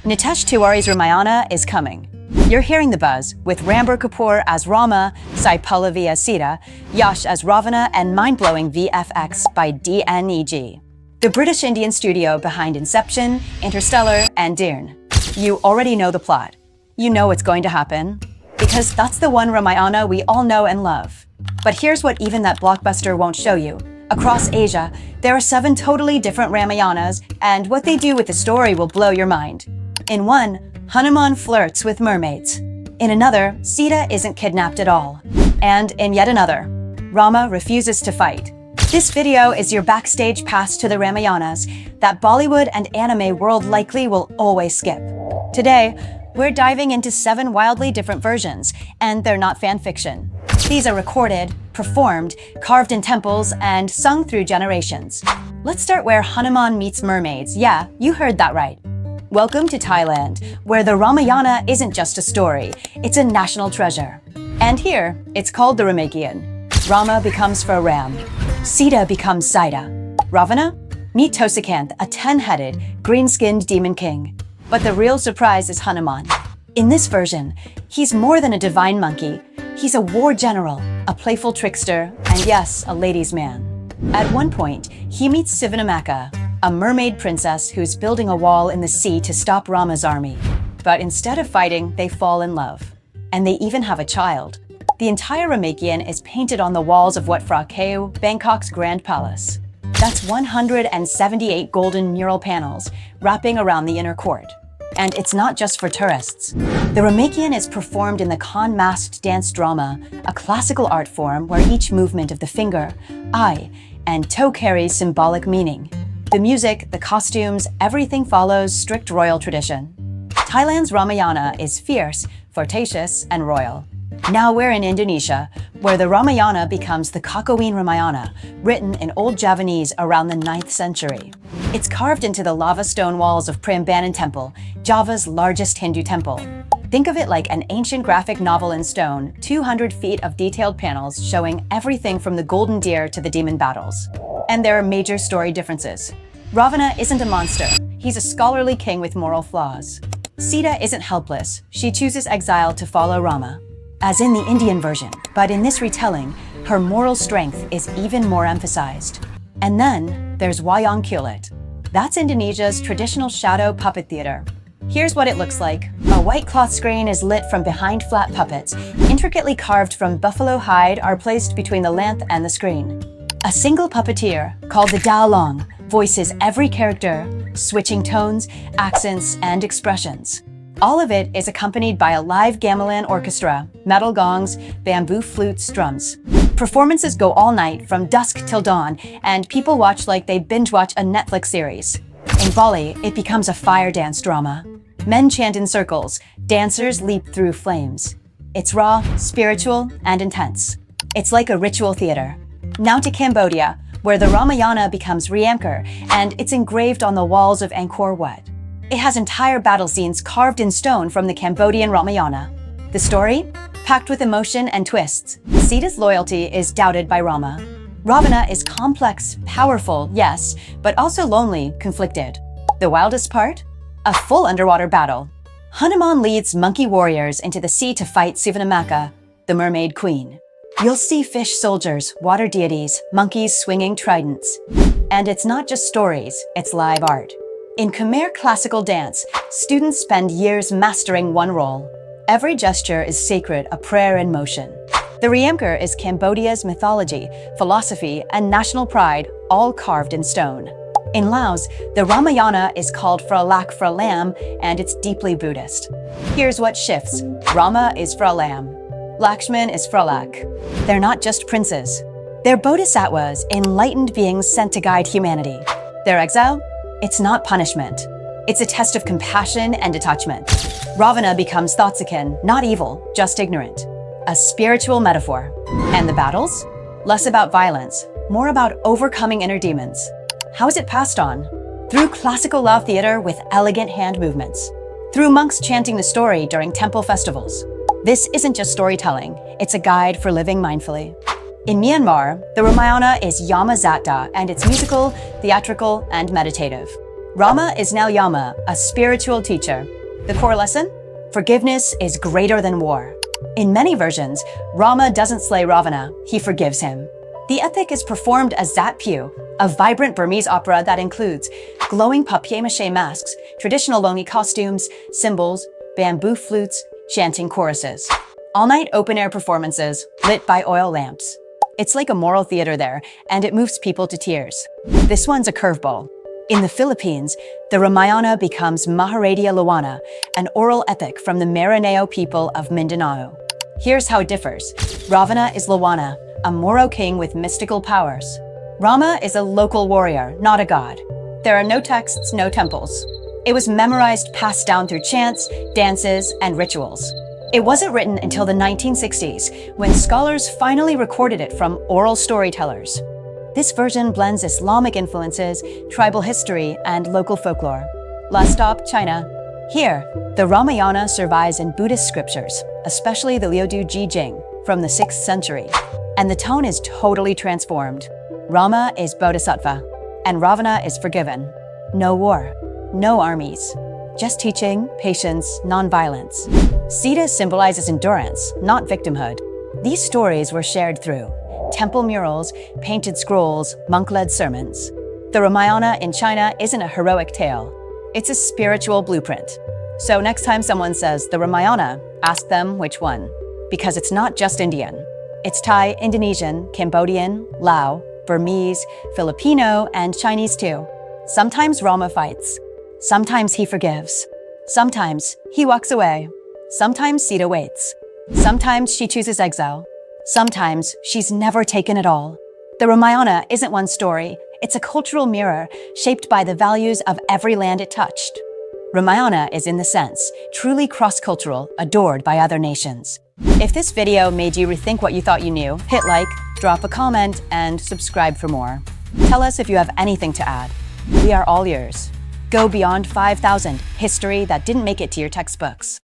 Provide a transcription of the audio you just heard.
Nitesh Tiwari's Ramayana is coming. You're hearing the buzz, with Ranbir Kapoor as Rama, Sai Pallavi as Sita, Yash as Ravana, and mind-blowing VFX by DNEG. The British Indian studio behind Inception, Interstellar, and Dune. You already know the plot. You know what's going to happen. Because that's the one Ramayana we all know and love. But here's what even that blockbuster won't show you. Across Asia, there are 7 totally different Ramayanas, and what they do with the story will blow your mind. In one, Hanuman flirts with mermaids. In another, Sita isn't kidnapped at all. And in yet another, Rama refuses to fight. This video is your backstage pass to the Ramayanas that Bollywood and anime world likely will always skip. Today, we're diving into 7 wildly different versions, and they're not fan fiction. These are recorded, performed, carved in temples, and sung through generations. Let's start where Hanuman meets mermaids. Yeah, you heard that right. Welcome to Thailand, where the Ramayana isn't just a story, it's a national treasure. And here, it's called the Ramakien. Rama becomes Phra Ram. Sita becomes Sida. Ravana? Meet Tosakanth, a 10-headed, green-skinned demon king. But the real surprise is Hanuman. In this version, he's more than a divine monkey. He's a war general, a playful trickster, and yes, a ladies' man. At one point, he meets Suvannamaccha, a mermaid princess who's building a wall in the sea to stop Rama's army. But instead of fighting, they fall in love. And they even have a child. The entire Ramakien is painted on the walls of Wat Phra Ram, Bangkok's Grand Palace. That's 178 golden mural panels wrapping around the inner court. And it's not just for tourists. The Ramakien is performed in the Khan masked dance drama, a classical art form where each movement of the finger, eye, and toe carries symbolic meaning. The music, the costumes, everything follows strict royal tradition. Thailand's Ramayana is fierce, flirtatious, and royal. Now we're in Indonesia, where the Ramayana becomes the Kakawin Ramayana, written in Old Javanese around the 9th century. It's carved into the lava stone walls of Prambanan Temple, Java's largest Hindu temple. Think of it like an ancient graphic novel in stone, 200 feet of detailed panels showing everything from the golden deer to the demon battles. And there are major story differences. Ravana isn't a monster. He's a scholarly king with moral flaws. Sita isn't helpless. She chooses exile to follow Rama, as in the Indian version, but in this retelling, her moral strength is even more emphasized. And then there's Wayang Kulit. That's Indonesia's traditional shadow puppet theater. Here's what it looks like. A white cloth screen is lit from behind flat puppets, intricately carved from buffalo hide are placed between the lamp and the screen. A single puppeteer, called the Dao Long, voices every character, switching tones, accents, and expressions. All of it is accompanied by a live gamelan orchestra, metal gongs, bamboo flutes, drums. Performances go all night, from dusk till dawn, and people watch like they binge-watch a Netflix series. In Bali, it becomes a fire dance drama. Men chant in circles, dancers leap through flames. It's raw, spiritual, and intense. It's like a ritual theater. Now to Cambodia, where the Ramayana becomes Ramakien, and it's engraved on the walls of Angkor Wat. It has entire battle scenes carved in stone from the Cambodian Ramayana. The story? Packed with emotion and twists. Sita's loyalty is doubted by Rama. Ravana is complex, powerful, yes, but also lonely, conflicted. The wildest part? A full underwater battle. Hanuman leads monkey warriors into the sea to fight Suvannamaccha, the mermaid queen. You'll see fish soldiers, water deities, monkeys swinging tridents. And it's not just stories, it's live art. In Khmer classical dance, students spend years mastering one role. Every gesture is sacred, a prayer in motion. The Ramakien is Cambodia's mythology, philosophy, and national pride, all carved in stone. In Laos, the Ramayana is called Phra Ram, and it's deeply Buddhist. Here's what shifts. Rama is Phra Ram. Lakshman is Phra Lak. They're not just princes. They're bodhisattvas, enlightened beings sent to guide humanity. Their exile? It's not punishment. It's a test of compassion and detachment. Ravana becomes Tosakanth, not evil, just ignorant. A spiritual metaphor. And the battles? Less about violence, more about overcoming inner demons. How is it passed on? Through classical Lao theater with elegant hand movements. Through monks chanting the story during temple festivals. This isn't just storytelling, it's a guide for living mindfully. In Myanmar, the Ramayana is Yamazatta, and it's musical, theatrical, and meditative. Rama is now Yama, a spiritual teacher. The core lesson? Forgiveness is greater than war. In many versions, Rama doesn't slay Ravana, he forgives him. The epic is performed as Zat Pyu, a vibrant Burmese opera that includes glowing papier-mâché masks, traditional Longi costumes, cymbals, bamboo flutes, chanting choruses. All-night open-air performances, lit by oil lamps. It's like a moral theater there, and it moves people to tears. This one's a curveball. In the Philippines, the Ramayana becomes Maharadia Lawana, an oral epic from the Maranao people of Mindanao. Here's how it differs. Ravana is Lawana, a Moro king with mystical powers. Rama is a local warrior, not a god. There are no texts, no temples. It was memorized, passed down through chants, dances, and rituals. It wasn't written until the 1960s, when scholars finally recorded it from oral storytellers. This version blends Islamic influences, tribal history, and local folklore. Last stop, China. Here, the Ramayana survives in Buddhist scriptures, especially the Liudu Ji Jing from the 6th century. And the tone is totally transformed. Rama is Bodhisattva, and Ravana is forgiven. No war, no armies, just teaching, patience, non-violence. Sita symbolizes endurance, not victimhood. These stories were shared through temple murals, painted scrolls, monk-led sermons. The Ramayana in China isn't a heroic tale. It's a spiritual blueprint. So next time someone says the Ramayana, ask them which one. Because it's not just Indian. It's Thai, Indonesian, Cambodian, Lao, Burmese, Filipino, and Chinese too. Sometimes Rama fights. Sometimes he forgives. Sometimes he walks away. Sometimes Sita waits. Sometimes she chooses exile. Sometimes she's never taken at all. The Ramayana isn't one story. It's a cultural mirror shaped by the values of every land it touched. Ramayana is, in the sense, truly cross-cultural, adored by other nations. If this video made you rethink what you thought you knew, hit like, drop a comment, and subscribe for more. Tell us if you have anything to add. We are all yours. Go beyond 5,000, history that didn't make it to your textbooks.